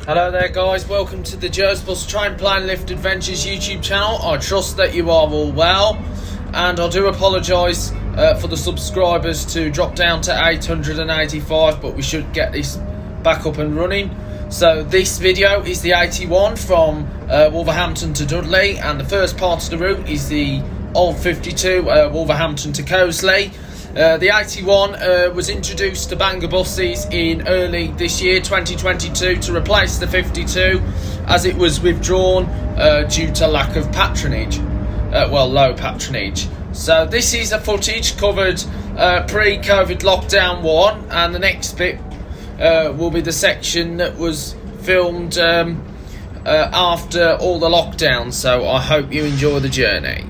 Hello there guys, welcome to the Joe's Bus Train Plane Lift Adventures YouTube channel. I trust that you are all well, and I do apologise for the subscribers to drop down to 885, but we should get this back up and running. So this video is the 81 from Wolverhampton to Dudley, and the first part of the route is the old 52 Wolverhampton to Cosley. The 81 was introduced to Bangor buses in early this year, 2022, to replace the 52 as it was withdrawn due to lack of patronage, low patronage. So this is a footage covered pre-COVID lockdown 1, and the next bit will be the section that was filmed after all the lockdowns. So I hope you enjoy the journey.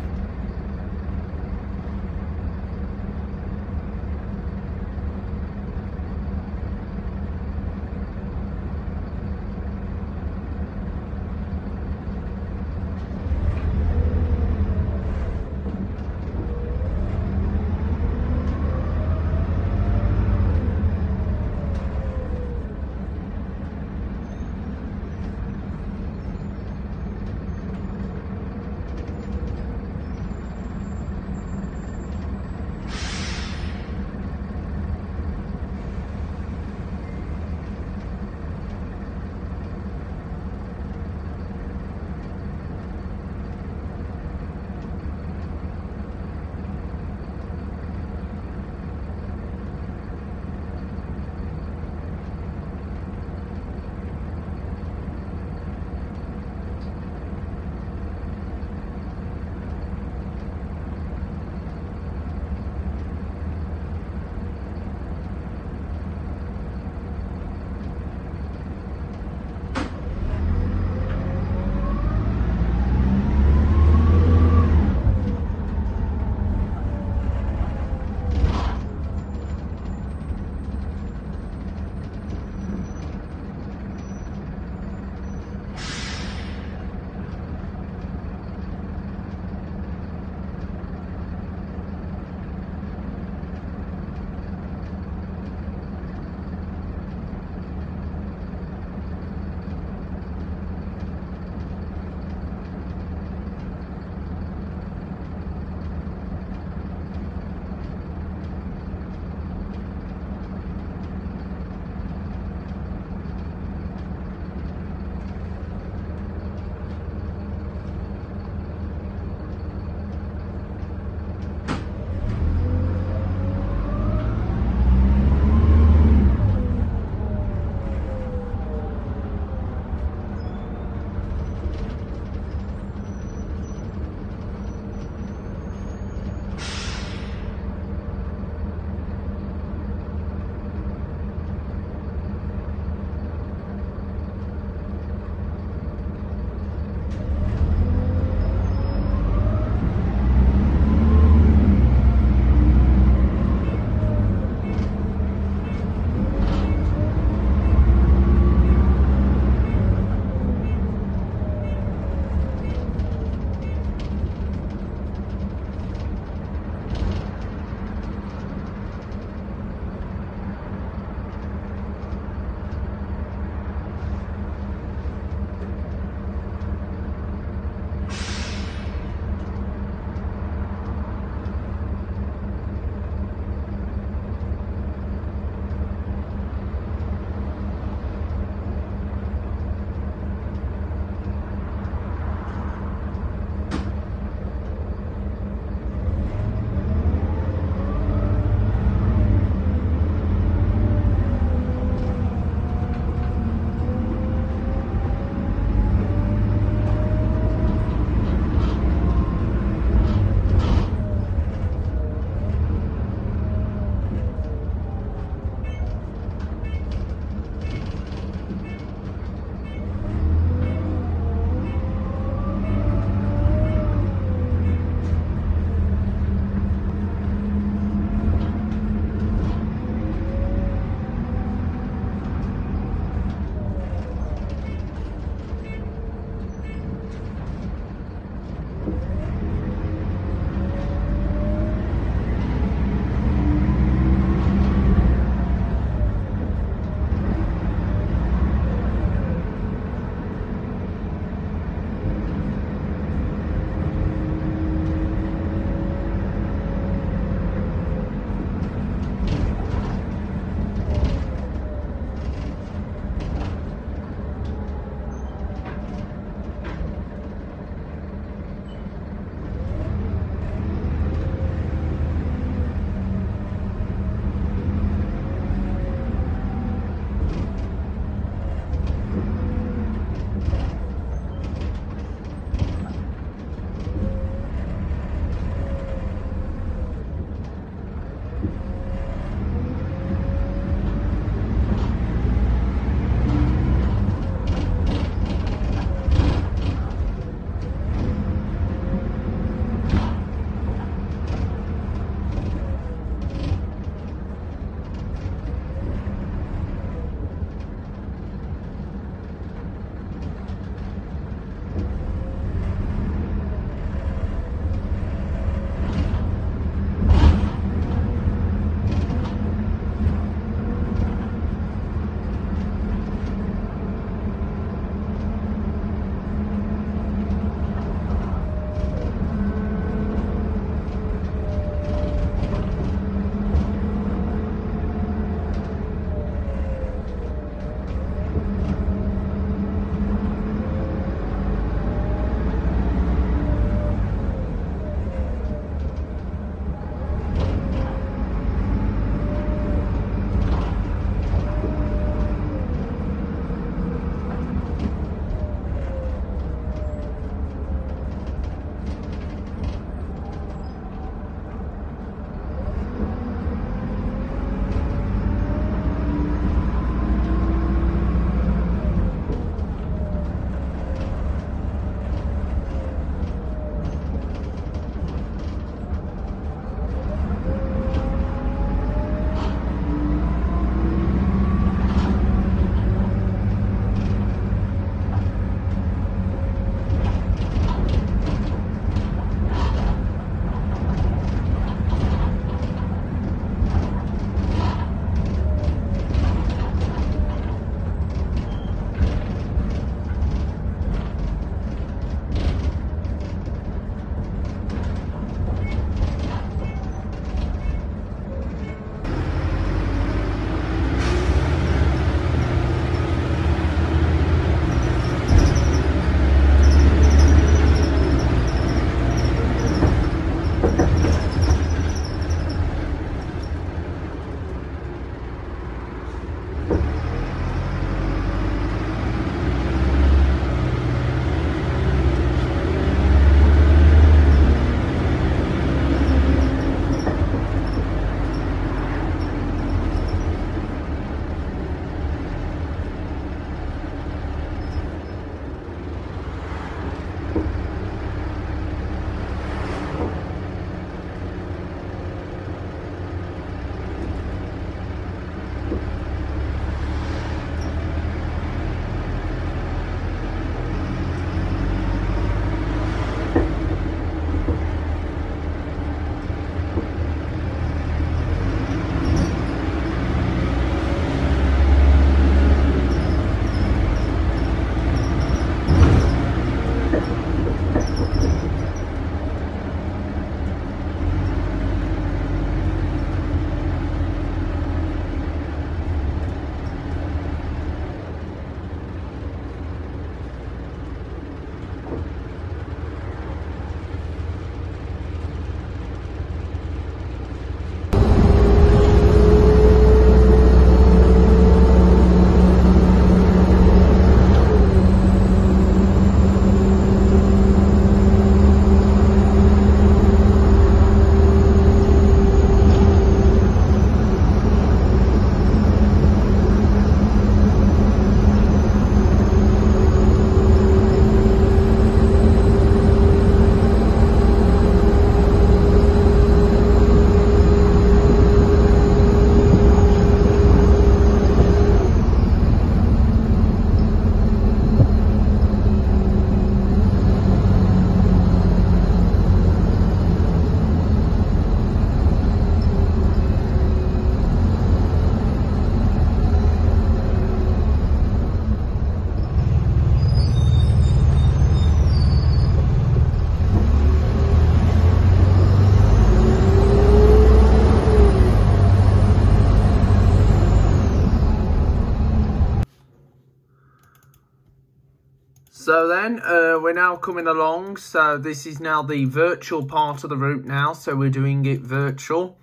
So then, we're now coming along. So this is now the virtual part of the route now. So we're doing it virtual.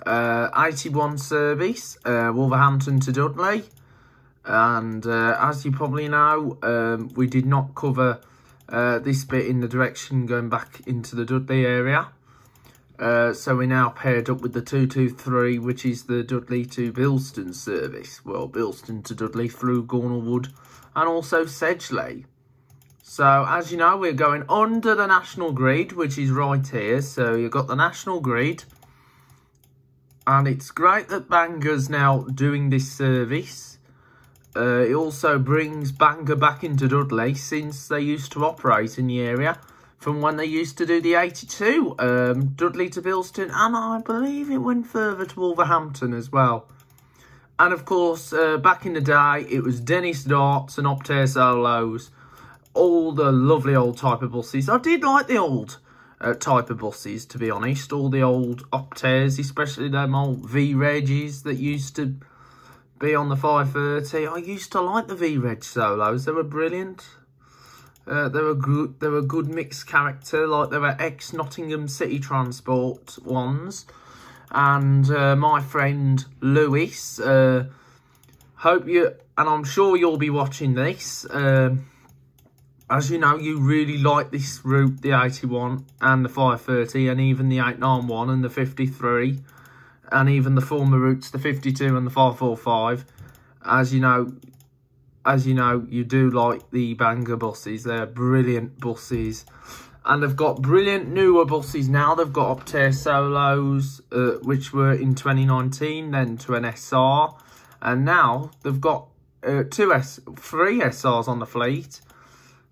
81 service, Wolverhampton to Dudley. And as you probably know, we did not cover this bit in the direction going back into the Dudley area. So we're now paired up with the 223, which is the Dudley to Bilston service. Well, Bilston to Dudley through Gornelwood and also Sedgley. So, as you know, we're going under the national grid, which is right here. So, you've got the national grid. And it's great that Banger's now doing this service. It also brings Banger back into Dudley, since they used to operate in the area from when they used to do the 82. Dudley to Bilston, and I believe it went further to Wolverhampton as well. And, of course, back in the day, it was Dennis Darts and Optare Solos. All the lovely old type of buses. I did like the old type of buses, to be honest. All the old Optares, especially them old V-Regs that used to be on the 530. I used to like the V-Reg Solos. They were brilliant. They were good. They were good mixed character. Like they were ex-Nottingham City Transport ones. And my friend Lewis, hope you, and I'm sure you'll be watching this. As you know, you really like this route, the 81 and the 530, and even the 891 and the 53, and even the former routes, the 52 and the 545. As you know, you do like the Banger buses. They're brilliant buses, and they've got brilliant newer buses now. They've got Optare Solos, which were in 2019, then to an SR, and now they've got 3 SRs on the fleet.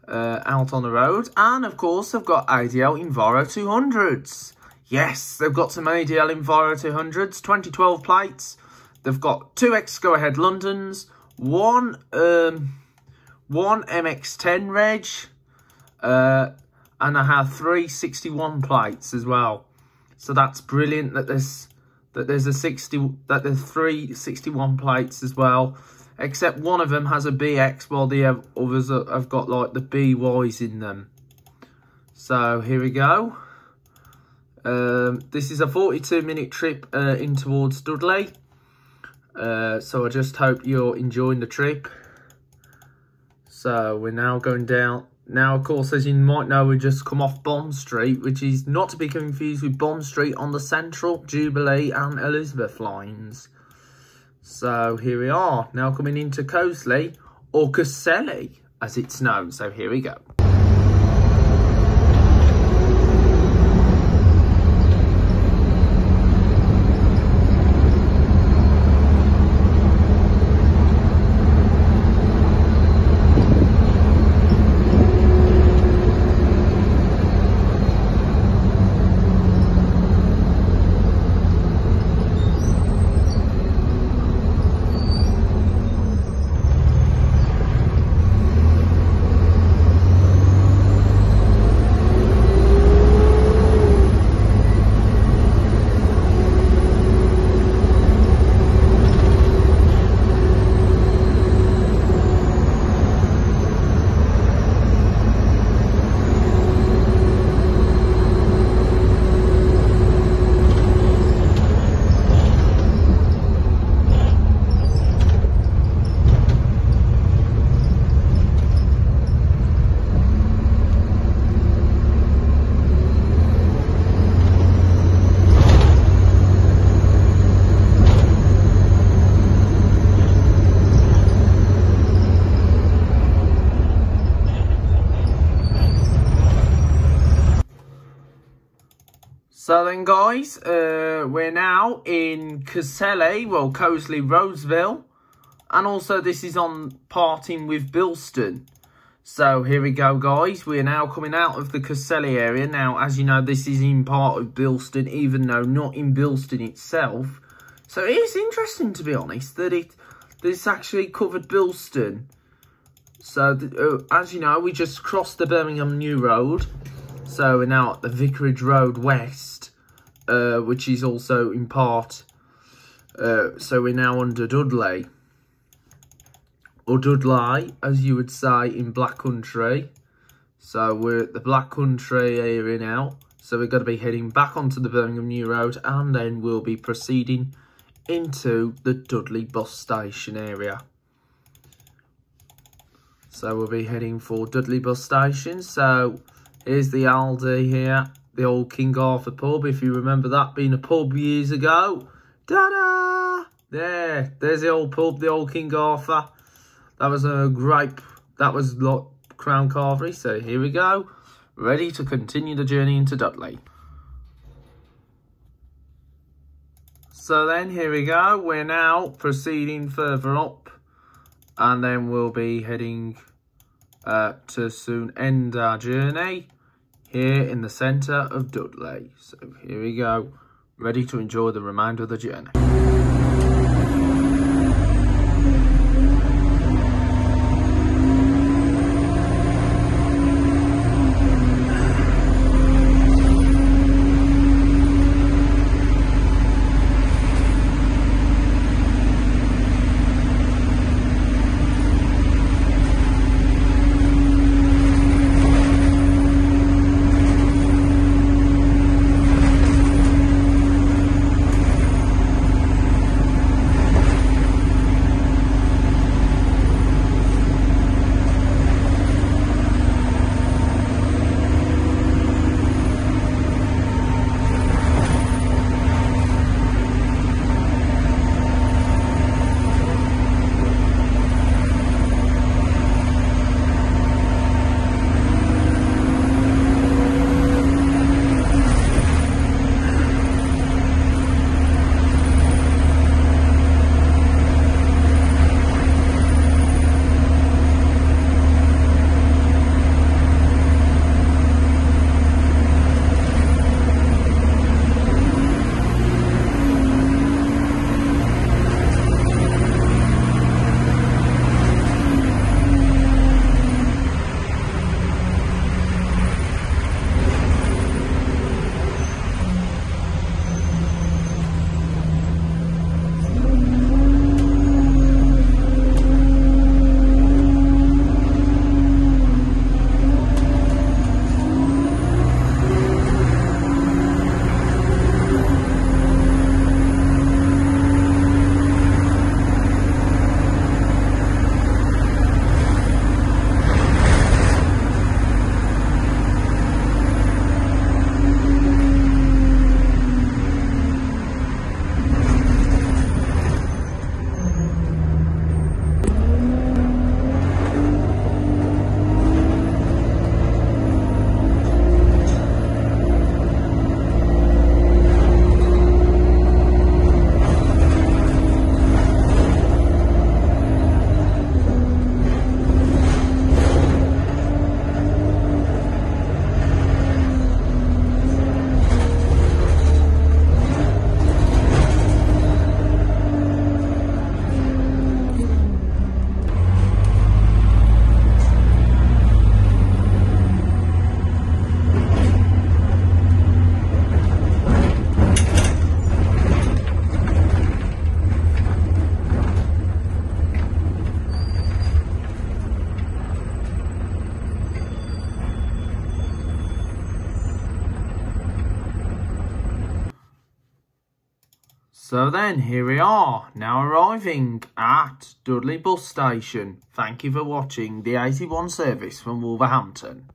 Out on the road, and of course they've got ADL Enviro 200s. Yes, they've got some ADL Enviro 200s, 2012 plates. They've got 2 Go Ahead Londons, one MX10 reg, and I have 3 61 plates as well. So that's brilliant that there's 3 61 plates as well. Except one of them has a BX, while the others have got like the BYs in them. So here we go. This is a 42-minute trip in towards Dudley. So I just hope you're enjoying the trip. So we're now going down. Now, of course, as you might know, we just come off Bond Street, which is not to be confused with Bond Street on the Central, Jubilee and Elizabeth lines. So here we are, now coming into Cosley, or Caselli as it's known. So here we go. So then, guys, we're now in Caselli, well, Cosley, Roseville, and also this is on parting with Bilston. So here we go, guys. We're now coming out of the Caselli area. Now, as you know, this is in part of Bilston, even though not in Bilston itself. So it is interesting, to be honest, that this actually covered Bilston. So, as you know, we just crossed the Birmingham New Road. So we're now at the Vicarage Road West, which is also in part, so we're now under Dudley. or Dudley, as you would say in Black Country. So we're at the Black Country area now. So we're going to be heading back onto the Birmingham New Road, and then we'll be proceeding into the Dudley bus station area. So we'll be heading for Dudley bus station. So here's the Aldi here, the old King Arthur pub, if you remember that being a pub years ago. Ta-da! There's the old pub, the old King Arthur. That was a great, that was like Crown Carvery. So here we go, ready to continue the journey into Dudley. So then here we go, we're now proceeding further up, and then we'll be heading to soon end our journey here in the centre of Dudley. So here we go, ready to enjoy the remainder of the journey. So then, here we are, now arriving at Dudley bus station. Thank you for watching the 81 service from Wolverhampton.